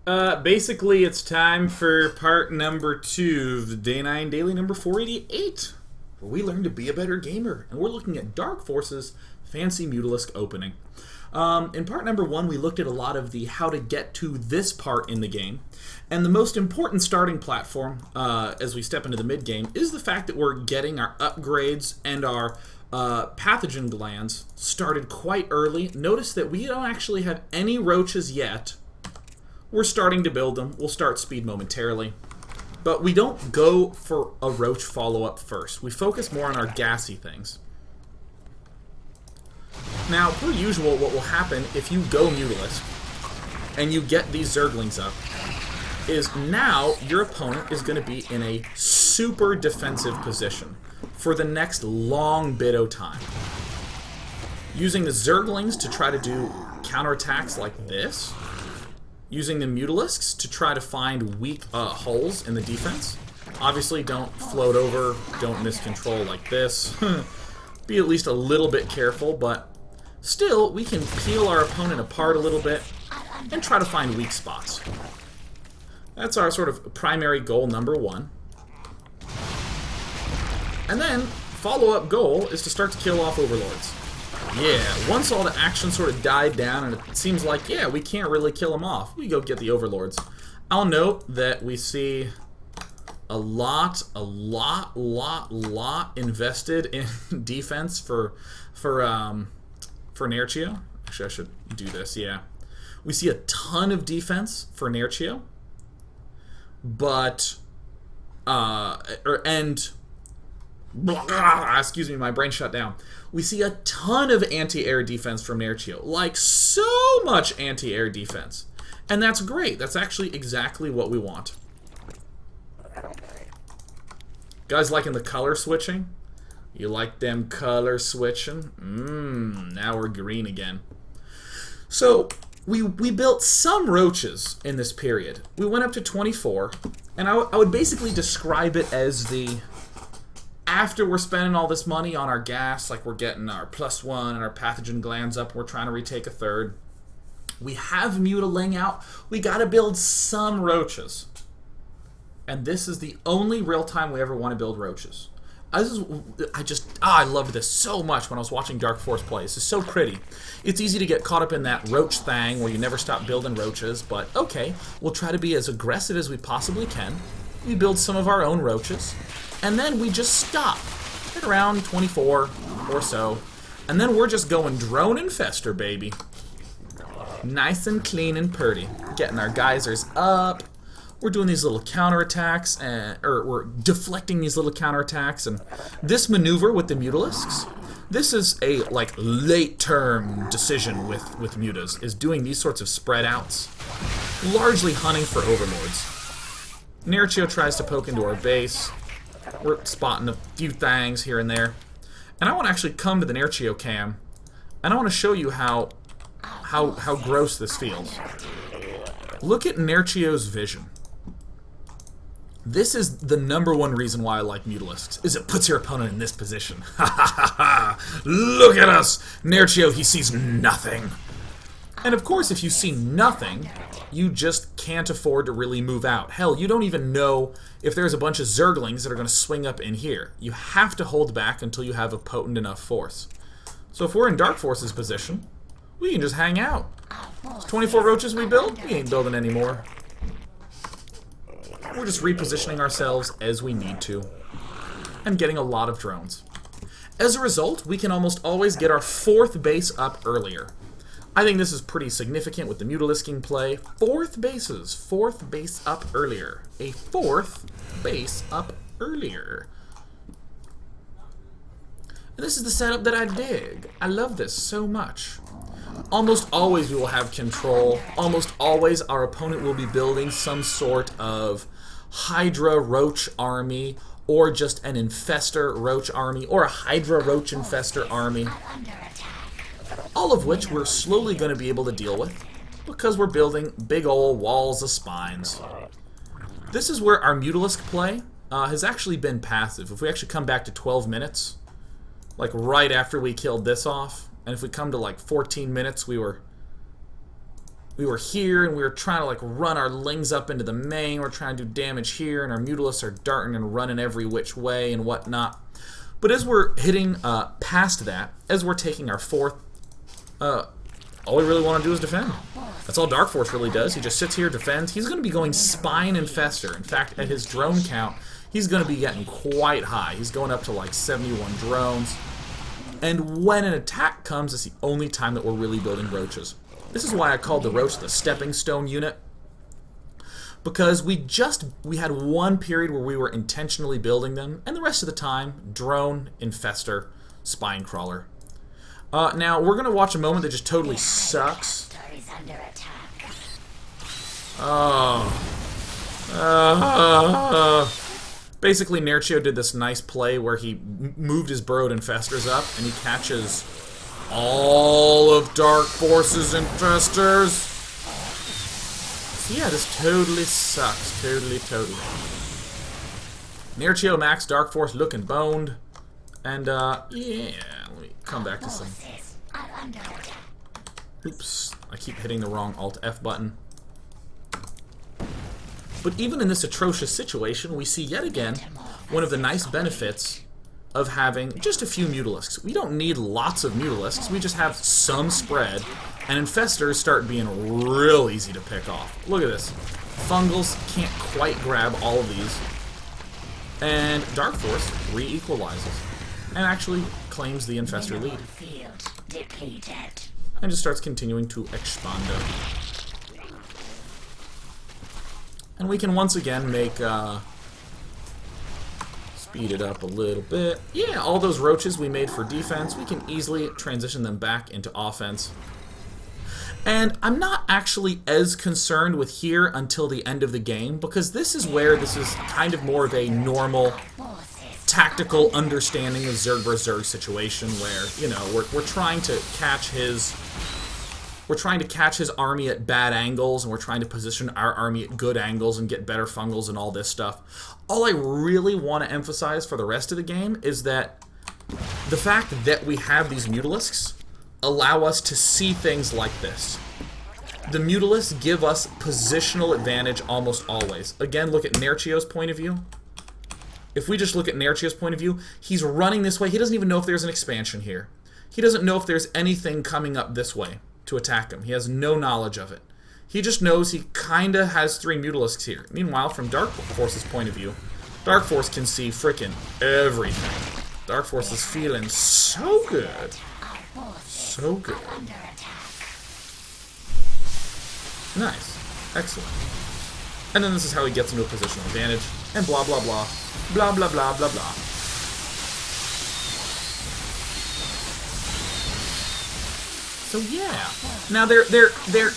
Basically, it's time for part number 2 of the Day 9 Daily number 488, where we learn to be a better gamer, and we're looking at DarkForce's fancy Mutalisk opening. In part number 1, we looked at a lot of the how to get to this part in the game, and the most important starting platform as we step into the mid-game is the fact that we're getting our upgrades and our pathogen glands started quite early. Notice that we don't actually have any roaches yet. We're starting to build them. We'll start speed momentarily. But we don't go for a roach follow-up first. We focus more on our gassy things. Now, per usual, what will happen if you go Mutalisk and you get these Zerglings up is now your opponent is going to be in a super defensive position for the next long bit of time. Using the Zerglings to try to do counterattacks like this. Using the Mutalisks to try to find weak holes in the defense. Obviously, don't float over, don't miscontrol like this. Be at least a little bit careful, but still, we can peel our opponent apart a little bit and try to find weak spots. That's our sort of primary goal number 1. And then, follow-up goal is to start to kill off overlords. Yeah, once all the action sort of died down and it seems like, yeah, we can't really kill them off, we go get the overlords. I'll note that we see a lot invested in defense for Neato. Actually, I should do this, yeah. We see a ton of defense for Neato, but, excuse me, my brain shut down. We see a ton of anti-air defense from Neato, like so much anti-air defense. And that's great. That's actually exactly what we want. Guys liking the color switching? You like them color switching? Now we're green again. So, we built some roaches in this period. We went up to 24, and I would basically describe it as the... After we're spending all this money on our gas, like we're getting our +1 and our pathogen glands up, we're trying to retake a 3rd. We have Mutaling out. We got to build some roaches. And this is the only real time we ever want to build roaches. I loved this so much when I was watching DarkForce play. This is so pretty. It's easy to get caught up in that roach thing where you never stop building roaches, but okay, we'll try to be as aggressive as we possibly can. We build some of our own roaches. And then we just stop at around 24 or so. And then we're just going drone infestor, baby. Nice and clean and purty. Getting our geysers up. We're doing these little counterattacks, or we're deflecting these little counterattacks. And this maneuver with the Mutalisks, this is a like late-term decision with mutas, is doing these sorts of spread outs. Largely hunting for overlords. Neato tries to poke into our base. We're spotting a few things here and there. And I want to actually come to the Neato cam, and I want to show you how gross this feels. Look at Neato's vision. This is the #1 reason why I like Mutalisks, is it puts your opponent in this position. Ha ha ha ha! Look at us! Neato, he sees nothing. And of course, if you see nothing, you just can't afford to really move out. Hell, you don't even know if there's a bunch of Zerglings that are going to swing up in here. You have to hold back until you have a potent enough force. So if we're in DarkForce's position, we can just hang out. It's 24 roaches we build? We ain't building any more. We're just repositioning ourselves as we need to. And getting a lot of drones. As a result, we can almost always get our 4th base up earlier. I think this is pretty significant with the Mutalisking play. 4th bases. 4th base up earlier. A 4th base up earlier. And this is the setup that I dig. I love this so much. Almost always we will have control. Almost always our opponent will be building some sort of Hydra Roach army, or just an Infestor Roach army, or a Hydra Roach Infestor army. All of which we're slowly going to be able to deal with, because we're building big ol' walls of spines. This is where our Mutalisk play has actually been passive. If we actually come back to 12 minutes, like right after we killed this off, and if we come to like 14 minutes, we were we were here and we were trying to like run our lings up into the main. We're trying to do damage here, and our mutalisks are darting and running every which way and whatnot. But as we're hitting past that, as we're taking our fourth, all we really want to do is defend. That's all Dark Force really does. He just sits here, defends. He's going to be going Spine Infestor. In fact, at his drone count, he's going to be getting quite high. He's going up to like 71 drones. And when an attack comes, it's the only time that we're really building roaches. This is why I called the roach the stepping stone unit. Because we had one period where we were intentionally building them, and the rest of the time, drone, infestor, spine crawler. Now, we're going to watch a moment that just totally sucks. Basically, Neato did this nice play where he moved his brood infestors up, and he catches all of DarkForce's infestors. So yeah, this totally sucks. Totally. Neato max DarkForce looking boned. And, yeah, let me come back to some... Oops, I keep hitting the wrong Alt-F button. But even in this atrocious situation, we see yet again one of the nice benefits of having just a few mutalisks. We don't need lots of mutalisks, we just have some spread, and infestors start being real easy to pick off. Look at this. Fungals can't quite grab all of these, and Dark Force re-equalizes, and actually claims the infestor lead. And just starts continuing to expando. And we can once again make, speed it up a little bit. Yeah, all those roaches we made for defense, we can easily transition them back into offense. And I'm not actually as concerned with here until the end of the game, because this is where this is kind of more of a normal tactical understanding of Zerg vs. Zerg situation where, you know, we're trying to catch his... We're trying to catch his army at bad angles, and we're trying to position our army at good angles and get better fungals and all this stuff. All I really want to emphasize for the rest of the game is that the fact that we have these mutalisks allow us to see things like this. The mutalisks give us positional advantage almost always. Again, look at Neato's point of view. If we just look at Neato's point of view, he's running this way. He doesn't even know if there's an expansion here. He doesn't know if there's anything coming up this way to attack him. He has no knowledge of it. He just knows he kinda has 3 mutalisks here. Meanwhile, from Dark Force's point of view, Dark Force can see frickin' everything. Dark Force is feeling so good. So good. Nice. Excellent. And then this is how he gets into a positional advantage, and blah blah blah. Blah blah blah blah blah. So yeah, now there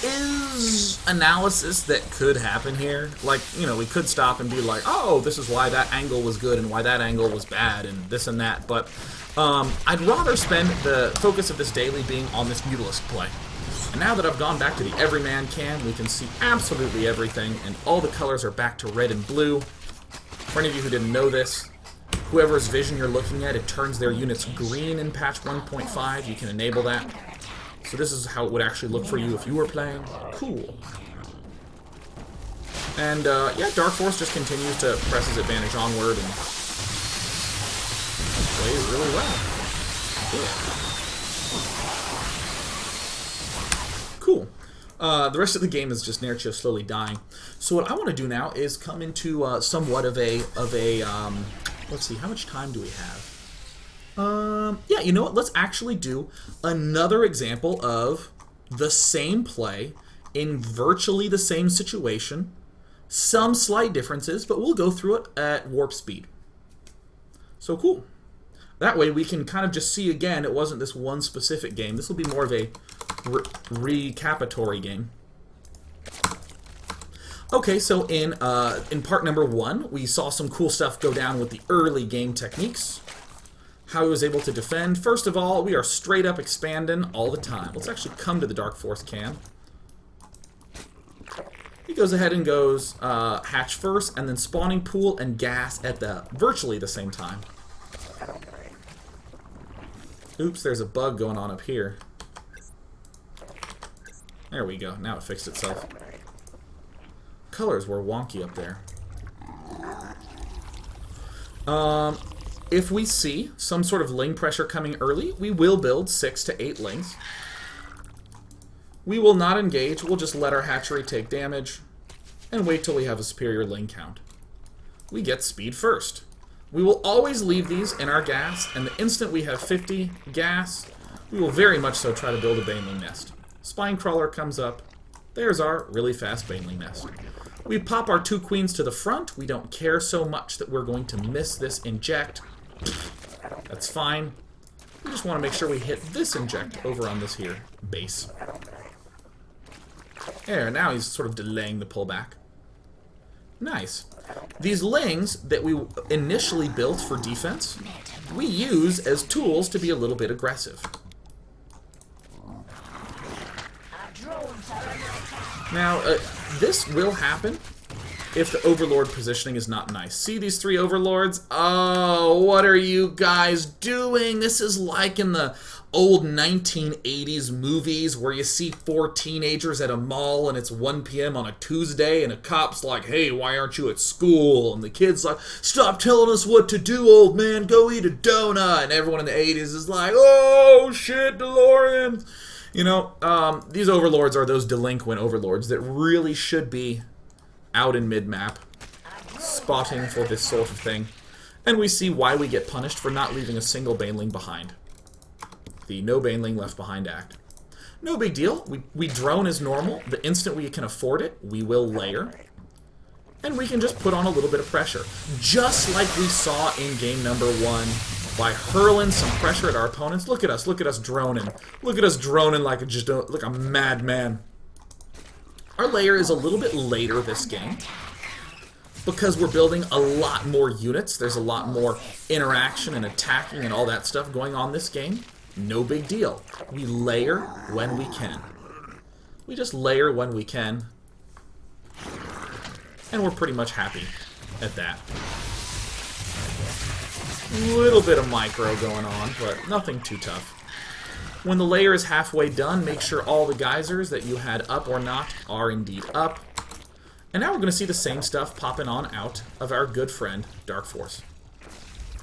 is analysis that could happen here. Like, you know, we could stop and be like, oh, this is why that angle was good and why that angle was bad and this and that. But I'd rather spend the focus of this daily being on this mutalisk play. And now that I've gone back to the everyman cam, we can see absolutely everything, and all the colors are back to red and blue. For any of you who didn't know this, whoever's vision you're looking at, it turns their units green in patch 1.5. You can enable that. So this is how it would actually look for you if you were playing. Cool. And, yeah, Dark Force just continues to press his advantage onward and plays really well. Yeah. Cool. The rest of the game is just Neato slowly dying. So what I want to do now is come into somewhat of a let's see, how much time do we have? Yeah, you know what? Let's actually do another example of the same play in virtually the same situation. Some slight differences, but we'll go through it at warp speed. So cool. That way we can kind of just see again, it wasn't this one specific game. This will be more of a recapitulatory game. Okay, so in part number 1, we saw some cool stuff go down with the early game techniques. How he was able to defend. First of all, we are straight up expanding all the time. Let's actually come to the Dark Force cam. He goes ahead and goes hatch first, and then spawning pool and gas at virtually the same time. Oops, there's a bug going on up here. There we go. Now it fixed itself. Colors were wonky up there. If we see some sort of ling pressure coming early, we will build 6 to 8 lings. We will not engage. We'll just let our hatchery take damage and wait till we have a superior ling count. We get speed first. We will always leave these in our gas, and the instant we have 50 gas, we will very much so try to build a baneling nest. Spine crawler comes up. There's our really fast baneling nest. We pop our 2 queens to the front. We don't care so much that we're going to miss this inject. That's fine. We just want to make sure we hit this inject over on this here base. There, now he's sort of delaying the pullback. Nice. These lings that we initially built for defense, we use as tools to be a little bit aggressive. Now, this will happen if the overlord positioning is not nice. See these 3 overlords? Oh, what are you guys doing? This is like in the old 1980s movies where you see 4 teenagers at a mall and it's 1 p.m. on a Tuesday and a cop's like, hey, why aren't you at school? And the kid's like, stop telling us what to do, old man, go eat a donut. And everyone in the 80s is like, oh, shit, DeLoreans. You know, these overlords are those delinquent overlords that really should be out in mid-map, spotting for this sort of thing. And we see why we get punished for not leaving a single baneling behind. The no baneling left behind act. No big deal. We drone as normal. The instant we can afford it, we will layer. And we can just put on a little bit of pressure. Just like we saw in game number 1, by hurling some pressure at our opponents. Look at us droning. Look at us droning like a madman. Our layer is a little bit later this game because we're building a lot more units. There's a lot more interaction and attacking and all that stuff going on this game. No big deal. We layer when we can. We just layer when we can. And we're pretty much happy at that. Little bit of micro going on, but nothing too tough. When the layer is halfway done, make sure all the geysers that you had up or not are indeed up. And now we're going to see the same stuff popping on out of our good friend, DarkForce.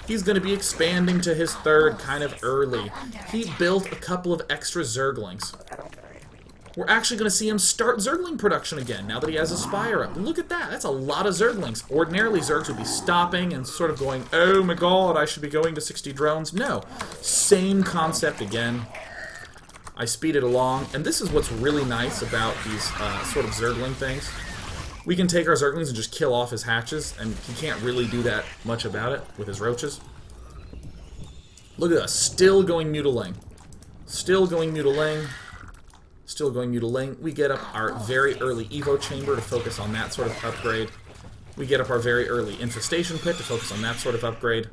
He's going to be expanding to his 3rd kind of early. He built a couple of extra Zerglings. We're actually going to see him start Zergling production again, now that he has a Spire up. Look at that, that's a lot of Zerglings. Ordinarily, Zergs would be stopping and sort of going, oh my god, I should be going to 60 drones. No, same concept again. I speed it along, and this is what's really nice about these sort of Zergling things. We can take our Zerglings and just kill off his hatches, and he can't really do that much about it with his roaches. Look at us, still going Mutaling. Still going Mutaling. Still going Mutaling. We get up our very early Evo Chamber to focus on that sort of upgrade. We get up our very early Infestation Pit to focus on that sort of upgrade.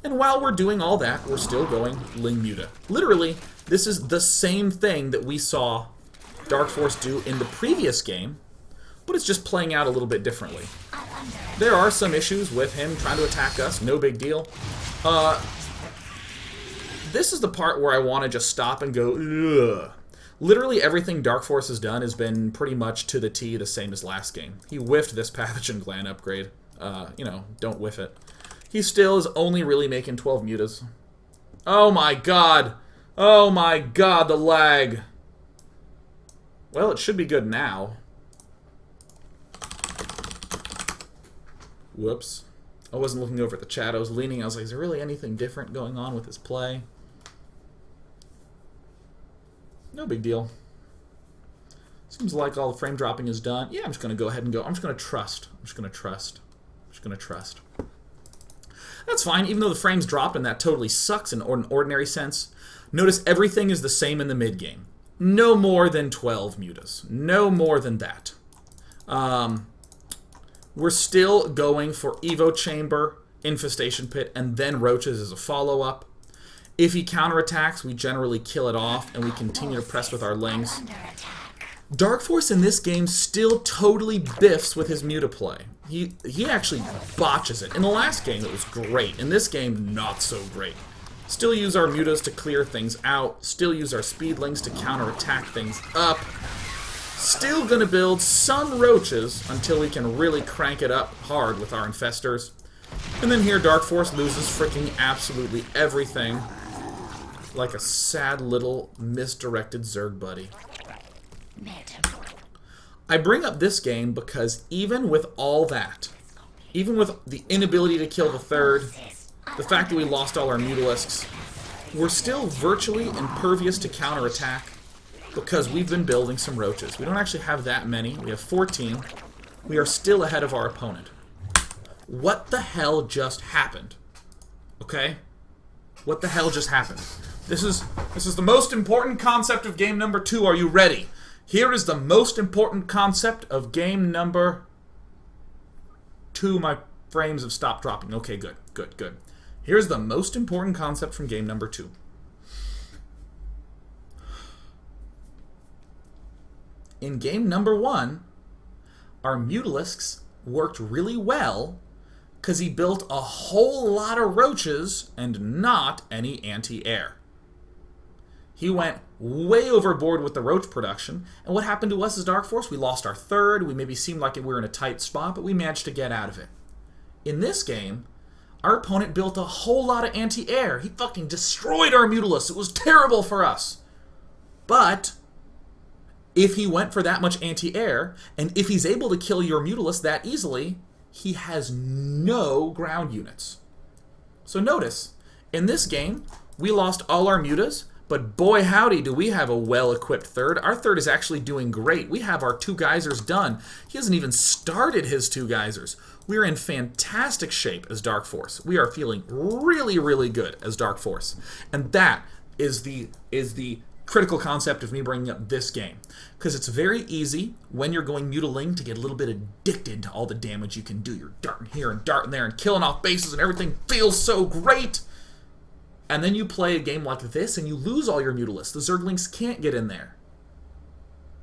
And while we're doing all that, we're still going Ling Muta. Literally, this is the same thing that we saw DarkForce do in the previous game, but it's just playing out a little bit differently. There are some issues with him trying to attack us, no big deal. This is the part where I want to just stop and go, ugh. Literally everything DarkForce has done has been pretty much to the T the same as last game. He whiffed this pathogen gland upgrade. You know, don't whiff it. He still is only really making 12 mutas. Oh my god! Oh my god, the lag! Well, it should be good now. Whoops. I wasn't looking over at the chat. I was leaning. I was like, is there really anything different going on with his play? No big deal. Seems like all the frame dropping is done. Yeah, I'm just going to go ahead and go. I'm just going to trust. I'm just going to trust. I'm just going to trust. That's fine, even though the frames drop and that totally sucks in an ordinary sense. Notice everything is the same in the mid-game. No more than 12 mutas. No more than that. We're still going for Evo Chamber, Infestation Pit, and then Roaches as a follow-up. If he counterattacks, we generally kill it off, and we continue to press with our lings. DarkForce in this game still totally biffs with his muta play. He actually botches it. In the last game, it was great. In this game, not so great. Still use our mutas to clear things out. Still use our speedlings to counterattack things up. Still gonna build some roaches until we can really crank it up hard with our infestors. And then here, Dark Force loses freaking absolutely everything. Like a sad little misdirected Zerg buddy. I bring up this game because even with all that, even with the inability to kill the third, the fact that we lost all our mutalisks, we're still virtually impervious to counterattack because we've been building some roaches. We don't actually have that many. We have 14. We are still ahead of our opponent. What the hell just happened? Okay? What the hell just happened? This is the most important concept of game number 2. Are you ready? Here is the most important concept of game number 2. My frames have stopped dropping. Okay, good, good, good. Here's the most important concept from game number 2. In game number 1, our mutalisks worked really well because he built a whole lot of roaches and not any anti-air. He went way overboard with the roach production, and what happened to us as Dark Force? We lost our third, we maybe seemed like we were in a tight spot, but we managed to get out of it. In this game, our opponent built a whole lot of anti-air. He fucking destroyed our mutalisks. It was terrible for us. But if he went for that much anti-air, and if he's able to kill your mutalisk that easily, he has no ground units. So notice, in this game, we lost all our mutas, but boy howdy do we have a well-equipped third. Our third is actually doing great. We have our 2 geysers done. He hasn't even started his 2 geysers. We're in fantastic shape as Dark Force. We are feeling really, really good as Dark Force. And that is the critical concept of me bringing up this game. Because it's very easy when you're going mutaling to get a little bit addicted to all the damage you can do. You're darting here and darting there and killing off bases and everything feels so great. And then you play a game like this and you lose all your mutalisks. The Zerglings can't get in there.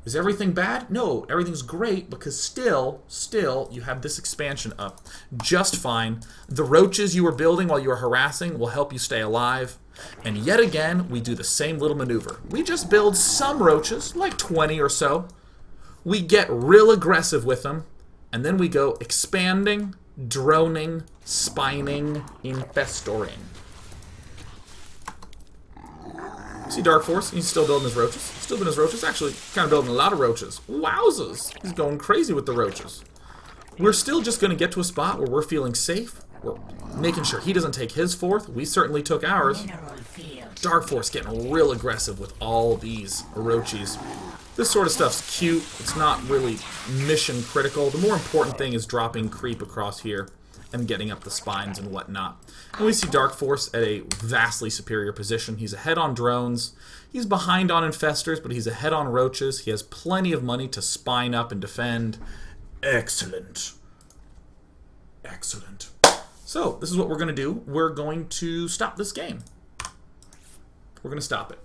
Is everything bad? No, everything's great because still, you have this expansion up just fine. The roaches you were building while you were harassing will help you stay alive. And yet again, we do the same little maneuver. We just build some roaches, like 20 or so. We get real aggressive with them, and then we go expanding, droning, spining, infestoring. See Dark Force? He's still building his roaches. Still building his roaches. Actually, kind of building a lot of roaches. Wowzers! He's going crazy with the roaches. We're still just going to get to a spot where we're feeling safe. We're making sure he doesn't take his 4th. We certainly took ours. Dark Force getting real aggressive with all these roaches. This sort of stuff's cute. It's not really mission critical. The more important thing is dropping creep across here and getting up the spines and whatnot. And we see Dark Force at a vastly superior position. He's ahead on drones. He's behind on infestors, but he's ahead on roaches. He has plenty of money to spine up and defend. Excellent. Excellent. So, this is what we're going to do. We're going to stop this game. We're going to stop it.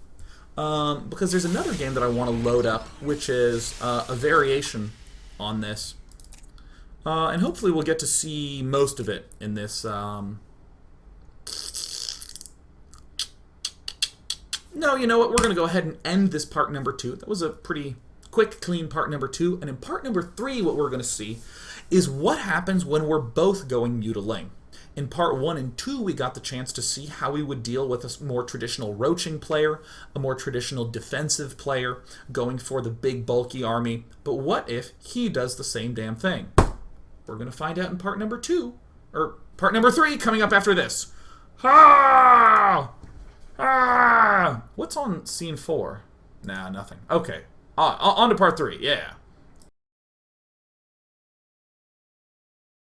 Because there's another game that I want to load up, which is a variation on this. And hopefully we'll get to see most of it in this. No, you know what? We're going to go ahead and end this part number 2. That was a pretty quick, clean part number 2. And in part number 3, what we're going to see is what happens when we're both going mutaling. In part 1 and 2, we got the chance to see how we would deal with a more traditional roaching player, a more traditional defensive player, going for the big, bulky army. But what if he does the same damn thing? We're going to find out in part number 2, or part number 3 coming up after this. Ah! Ah! What's on scene 4? Nah, nothing. Okay. On to part 3, yeah.